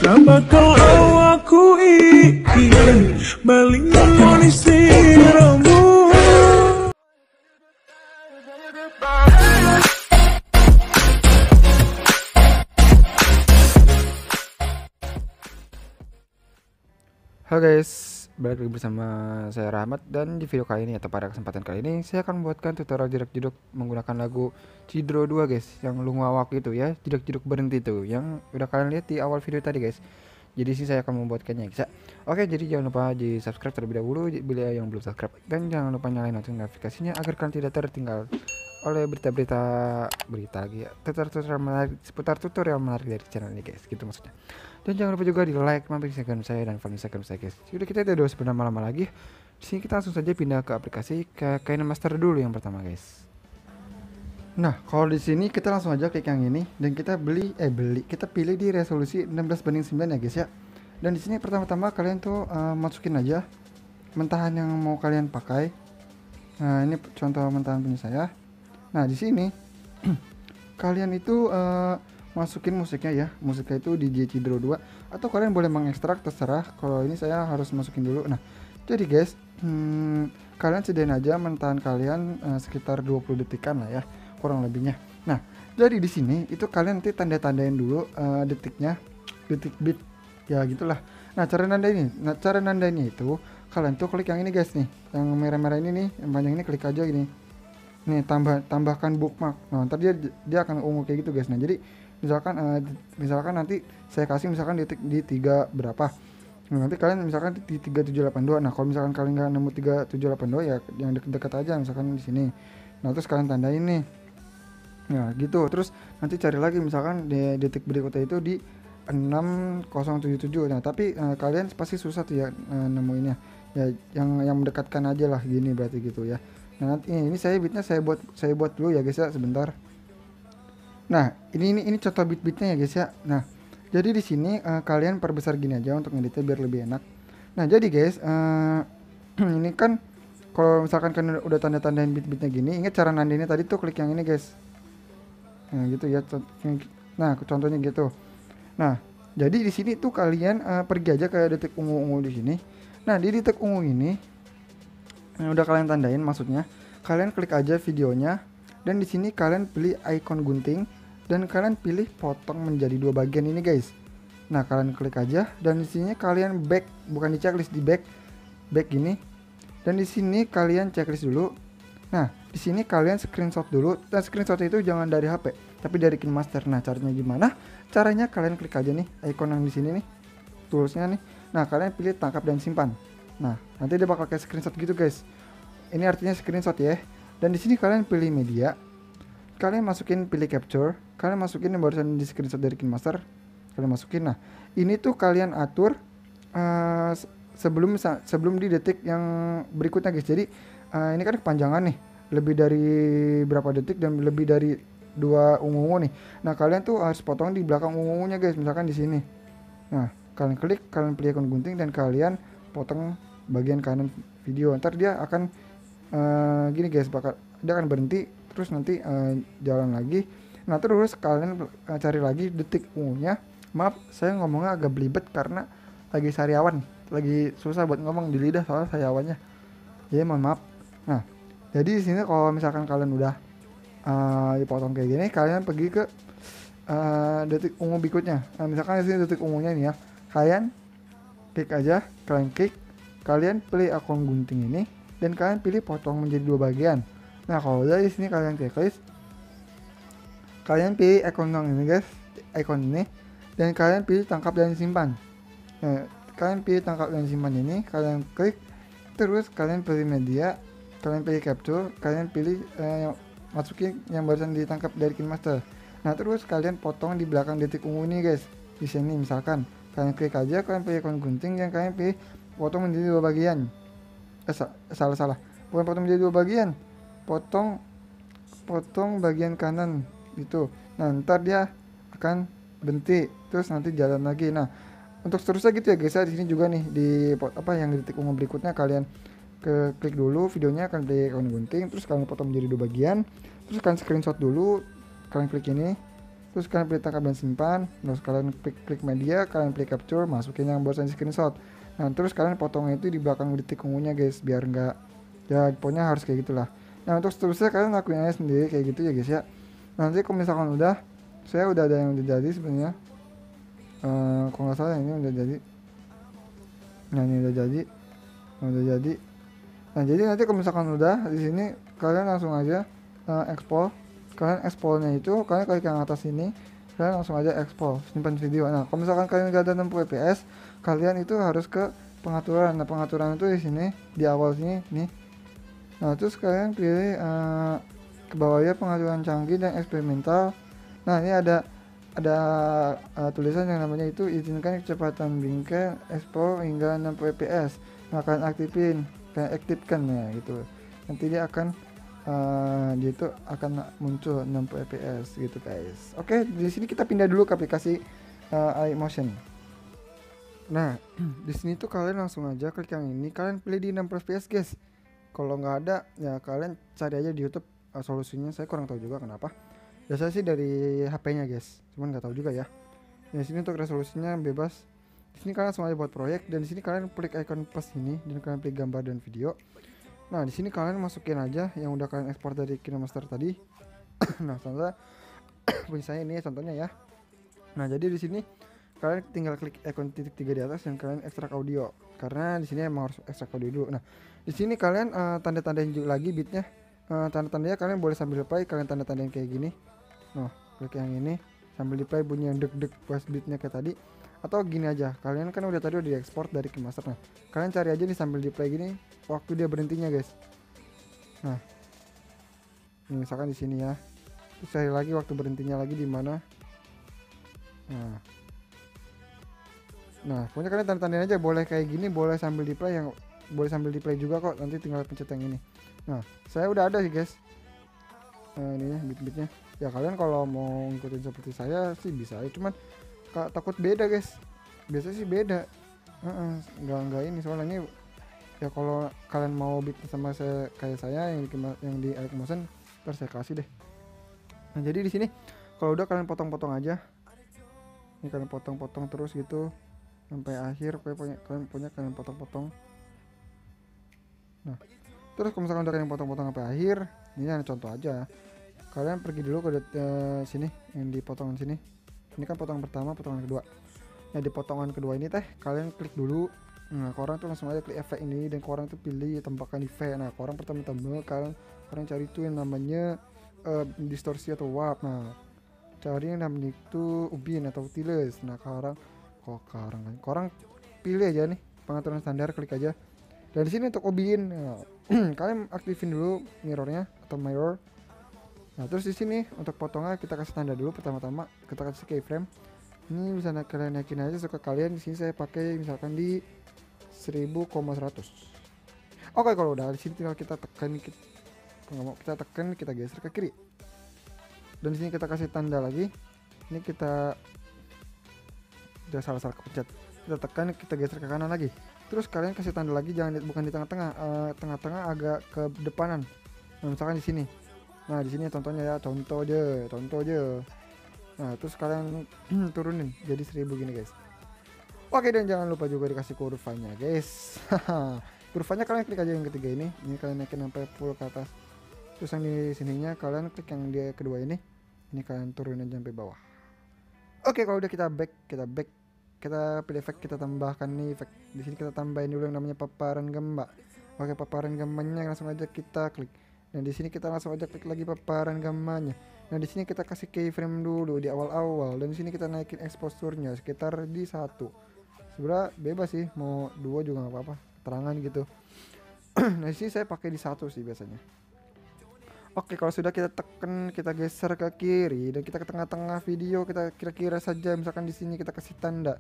Tak bakal aku ingin balik memonisi rambut. Halo guys, balik lagi bersama saya Rahmat. Dan di video kali ini atau pada kesempatan kali ini saya akan membuatkan tutorial jedak-jeduk menggunakan lagu Cidro 2 guys, yang lunguawak itu ya, jedak-jeduk berhenti itu yang udah kalian lihat di awal video tadi guys. Jadi sih saya akan membuatkannya guys ya. Oke, jadi jangan lupa di subscribe terlebih dahulu bila yang belum subscribe, dan jangan lupa nyalain notifikasinya agar kalian tidak tertinggal oleh berita lagi ya, tutorial menarik seputar tutorial menarik dari channel ini guys, gitu maksudnya. Dan jangan lupa juga di like, mampir Instagram saya dan follow Instagram saya guys. Sudah, kita tidak usah berlama-lama lagi. Di sini kita langsung saja pindah ke aplikasi ke KineMaster dulu yang pertama guys. Nah, kalau di sini kita langsung aja klik yang ini dan kita kita pilih di resolusi 16:9 ya guys ya. Dan di sini pertama-tama kalian tuh masukin aja mentahan yang mau kalian pakai. Nah, ini contoh mentahan punya saya. Nah, di sini kalian itu masukin musiknya ya, musiknya itu DJ Cidro 2, atau kalian boleh mengekstrak terserah. Kalau ini saya harus masukin dulu. Nah, jadi guys, kalian sediain aja mentahan kalian sekitar 20 detikan lah ya, kurang lebihnya. Nah, jadi di sini itu kalian nanti tanda-tandain dulu detiknya, detik beat ya gitulah. Nah, cara nandainnya itu kalian tuh klik yang ini guys nih, yang merah-merah ini nih, yang panjang ini, klik aja gini. Nih, tambahkan bookmark. Nah, ntar dia akan ungu kayak gitu guys. Nah, jadi misalkan nanti saya kasih misalkan di 3 berapa. Nah, nanti kalian misalkan di 3782. Nah, kalau misalkan kalian nggak nemu 3782 ya yang deket-deket aja, misalkan di sini. Nah, terus kalian tandain nih. Nah, gitu. Terus nanti cari lagi misalkan di detik berikutnya itu di 6077. Nah, tapi kalian pasti susah tuh ya nemuinnya. Ya yang mendekatkan aja lah gini berarti gitu ya. Nah, nanti ini saya beatnya saya buat dulu ya guys ya, sebentar. Nah, ini contoh beat-beatnya ya guys ya. Nah, jadi di sini kalian perbesar gini aja untuk ngeditnya biar lebih enak. Nah, jadi guys, ini kan kalau misalkan kalian udah tanda-tandain beat-beatnya gini, ingat cara nandainnya tadi tuh klik yang ini guys. Nah, gitu ya. Nah, contohnya gitu. Nah, jadi di sini tuh kalian pergi aja ke detik ungu-ungu di sini. Nah, di detik ungu ini udah kalian tandain maksudnya, kalian klik aja videonya. Dan di sini kalian pilih icon gunting dan kalian pilih potong menjadi 2 bagian ini guys. Nah, kalian klik aja dan di sini kalian back, bukan di checklist, di back gini. Dan di sini kalian checklist dulu. Nah, di sini kalian screenshot dulu, dan screenshot itu jangan dari HP, tapi dari KineMaster. Nah, caranya gimana? Caranya kalian klik aja nih icon yang di sini nih, toolsnya nih. Nah, kalian pilih tangkap dan simpan. Nah, nanti dia bakal kayak screenshot gitu guys. Ini artinya screenshot ya. Dan di sini kalian pilih media, kalian masukin pilih capture, kalian masukin yang barusan di screenshot dari KineMaster, kalian masukin. Nah, ini tuh kalian atur sebelum di detik yang berikutnya guys. Jadi ini kan kepanjangan nih, lebih dari berapa detik dan lebih dari 2 ungu-ungu nih. Nah, kalian tuh harus potong di belakang ungu-ungunya guys, misalkan di sini. Nah, kalian klik, kalian pilih icon gunting dan kalian potong bagian kanan video. Ntar dia akan gini guys, dia akan berhenti, terus nanti jalan lagi. Nah, terus kalian cari lagi detik ungunya. Maaf, saya ngomongnya agak belibet karena lagi sariawan, lagi susah buat ngomong di lidah soalnya sariawannya. Jadi mohon maaf. Nah, jadi di sini kalau misalkan kalian udah dipotong kayak gini, kalian pergi ke detik ungu berikutnya. Nah, misalkan di sini detik ungunya ini ya, kalian klik aja, kalian pilih akun gunting ini dan kalian pilih potong menjadi 2 bagian. Nah, kalau udah di sini kalian checklist, kalian pilih icon yang ini guys, icon ini, dan kalian pilih tangkap dan simpan. Nah, kalian pilih tangkap dan simpan ini, kalian klik, terus kalian pilih media, kalian pilih capture, kalian pilih masukin yang barusan ditangkap dari KineMaster. Nah, terus kalian potong di belakang detik ungu ini guys. Di sini misalkan kalian klik aja, kalian pilih icon gunting yang kalian pilih potong menjadi 2 bagian. Salah, bukan potong menjadi 2 bagian, potong bagian kanan gitu. Nah, ntar dia akan berhenti, terus nanti jalan lagi. Nah, untuk seterusnya gitu ya guys. Di sini juga nih di yang detik ungu berikutnya kalian klik dulu videonya, kalian pilih icon gunting, terus kalian potong menjadi 2 bagian, terus kalian screenshot dulu, kalian klik ini, Terus kalian pilih tangkap dan simpan, terus kalian klik media, kalian pilih capture, masukin yang barusan di screenshot. Nah terus kalian potongnya itu di belakang detik ungunya guys, biar nggak, ya pokoknya harus kayak gitulah. Nah untuk seterusnya kalian lakuin aja sendiri kayak gitu ya guys ya. Nanti kalau misalkan udah, saya udah ada yang udah jadi sebenarnya. Kalau nggak salah ini udah jadi. Nah ini udah jadi. Nah jadi nanti kalau misalkan udah di sini kalian langsung aja export. Kalian exportnya itu kalian klik yang atas ini, kalian langsung aja export simpan video. Nah kalau misalkan kalian gak ada 60 fps, kalian itu harus ke pengaturan. Nah pengaturan itu di sini di awal sini nih. Nah terus kalian pilih ke bawah ya pengaturan canggih dan eksperimental. Nah ini ada tulisan yang namanya itu izinkan kecepatan bingkai ekspor hingga 60 fps. Nah kalian aktifkan ya gitu. Nanti dia akan dia itu akan muncul 60 fps gitu guys. Oke, di sini kita pindah dulu ke aplikasi iMotion. Nah, di sini tuh kalian langsung aja klik yang ini, kalian pilih di 60 fps guys. Kalau nggak ada ya kalian cari aja di YouTube solusinya. Saya kurang tahu juga kenapa. Biasanya sih dari HP-nya guys, cuman nggak tahu juga ya. Di sini untuk resolusinya bebas. Di sini kalian langsung aja buat proyek, dan di sini kalian klik icon plus ini dan kalian pilih gambar dan video. Nah di sini kalian masukin aja yang udah kalian ekspor dari KineMaster tadi. Nah contohnya punya saya ini contohnya ya. Nah jadi di sini kalian tinggal klik icon titik 3 di atas dan kalian ekstrak audio, karena di sini emang harus ekstrak audio dulu. Nah di sini kalian tanda-tandain juga lagi bitnya. Tanda-tandanya kalian boleh sambil play, kalian tanda-tandain kayak gini. Nah klik yang ini sambil di play bunyi yang deg-deg pas beatnya kayak tadi. Atau gini aja, kalian kan udah tadi udah diekspor dari KineMaster. Nah kalian cari aja nih sambil di play gini waktu dia berhentinya guys. Nah ini misalkan di sini ya, terus cari lagi waktu berhentinya lagi di mana. Nah pokoknya kalian tanda-tandain aja, boleh kayak gini, boleh sambil di play, yang boleh sambil di play juga kok, nanti tinggal pencet yang ini. Nah saya udah ada sih guys, ini ya bit-bitnya ya. Kalian kalau mau ngikutin seperti saya sih bisa ya, cuman takut beda guys, biasanya sih beda. Enggak ini soalnya ini ya, kalau kalian mau bikin sama saya kayak saya yang di iMotion terus saya kasih deh. Nah jadi di sini kalau udah kalian potong-potong aja, ini kalian potong-potong terus gitu sampai akhir. Kalian potong-potong. Nah terus kalau misalkan udah kalian potong-potong sampai akhir, ini ada contoh aja, kalian pergi dulu ke sini yang di potongan sini. Ini kan potongan pertama, potongan kedua. Nah di potongan kedua ini kalian klik dulu. Nah korang tuh langsung aja klik efek ini, dan korang tuh pilih tambahkan efek. Nah korang pertama-tama kalian cari itu yang namanya distorsi atau warp. Nah cari yang namanya itu ubin atau tiles. Nah korang pilih aja nih pengaturan standar, klik aja. Dan di sini untuk ubin, kalian aktifin dulu mirrornya atau mirror. Nah terus di sini untuk potongnya kita kasih tanda dulu. Pertama-tama kita kasih keyframe. Ini bisa kalian naikin aja suka kalian. Di sini saya pakai misalkan di 1000,100. Oke, kalau udah di sini tinggal kita tekan, kita tekan, kita geser ke kiri. Dan di sini kita kasih tanda lagi. Ini kita udah salah kepencet. Kita tekan, kita geser ke kanan lagi. Terus kalian kasih tanda lagi, bukan di tengah-tengah, tengah-tengah agak ke depanan. Nah misalkan di sini. Nah di sini contohnya ya, contoh aja. Nah terus kalian turunin jadi 1000 gini guys. Oke, dan jangan lupa juga dikasih kurvanya guys. Kurvanya kalian klik aja yang ketiga ini kalian naikin sampai full ke atas. Terus yang di sininya kalian klik yang di kedua ini kalian turunin sampai bawah. Oke, kalau udah kita back, kita pilih efek, kita tambahkan nih efek. Di sini kita tambahin dulu yang namanya paparan gambar. Oke, paparan gambarnya langsung aja kita klik. Nah di sini kita langsung aja klik lagi paparan gambarnya. Nah di sini kita kasih keyframe dulu di awal-awal, dan di sini kita naikin exposure-nya sekitar di 1. Sebenarnya bebas sih, mau 2 juga nggak apa-apa, keterangan gitu. Nah di sini saya pakai di 1 sih biasanya. Oke, kalau sudah kita tekan, kita geser ke kiri, dan kita ke tengah-tengah video, kita kira-kira saja misalkan di sini kita kasih tanda,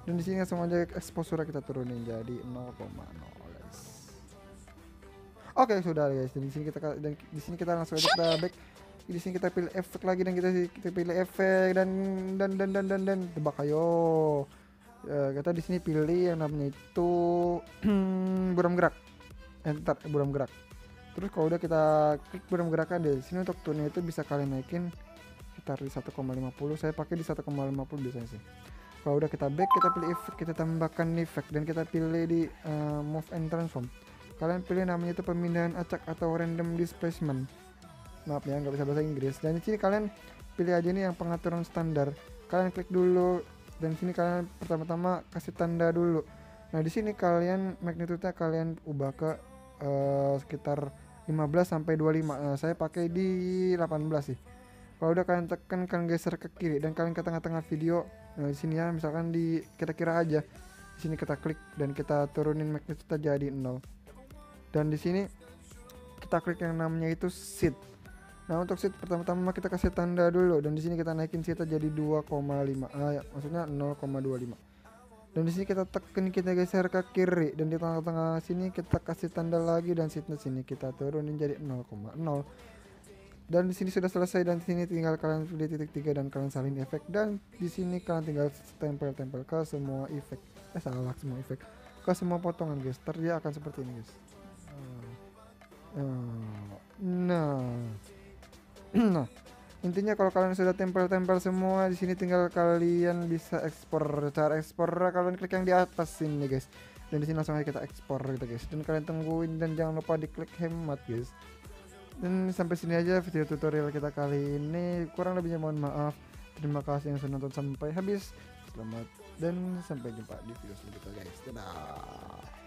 dan di sini langsung aja exposure kita turunin jadi 0,0. Oke, sudah guys. Dan di sini kita langsung aja kita back. Di sini kita pilih efek lagi, dan kita pilih efek dan tebak ayo. Kita di sini pilih yang namanya itu buram gerak. Enter buram gerak. Terus kalau udah kita klik buram gerakan, di sini untuk tune itu bisa kalian naikin sekitar di 1,50. Saya pakai di 1,50 biasanya sih. Kalau udah kita back, kita pilih efek, kita tambahkan efek dan kita pilih di move and transform. Kalian pilih namanya itu pemindahan acak atau random displacement. Maaf ya, nggak bisa bahasa Inggris. Dan di sini kalian pilih aja nih yang pengaturan standar. Kalian klik dulu dan sini kalian pertama-tama kasih tanda dulu. Nah di sini kalian magnitude-nya kalian ubah ke sekitar 15 sampai 25. Nah, saya pakai di 18 sih. Kalau udah kalian tekan, kalian geser ke kiri dan kalian ke tengah-tengah video. Nah di sini ya, misalkan di kita kira aja. Di sini kita klik dan kita turunin magnitude jadi 0. Dan di sini kita klik yang namanya itu seed. Nah untuk seed pertama-tama kita kasih tanda dulu dan di sini kita naikin seednya jadi 2,5. Ya, maksudnya 0,25. Dan di sini kita tekan, kita geser ke kiri dan di tengah-tengah sini kita kasih tanda lagi dan seednya sini kita turunin jadi 0,0. Dan di sini sudah selesai dan di sini tinggal kalian pilih titik 3 dan kalian salin efek dan di sini kalian tinggal tempel-tempel ke semua efek. Salah, semua efek ke semua potongan guys. Dia akan seperti ini guys. Nah, nah intinya kalau kalian sudah tempel-tempel semua di sini tinggal kalian bisa ekspor. Cara ekspor kalian klik yang di atas sini guys. Dan di sini langsung aja kita ekspor gitu guys. Dan kalian tungguin dan jangan lupa diklik hemat guys. Dan sampai sini aja video tutorial kita kali ini. Kurang lebihnya mohon maaf. Terima kasih yang sudah nonton sampai habis. Selamat dan sampai jumpa di video selanjutnya guys. Dadah.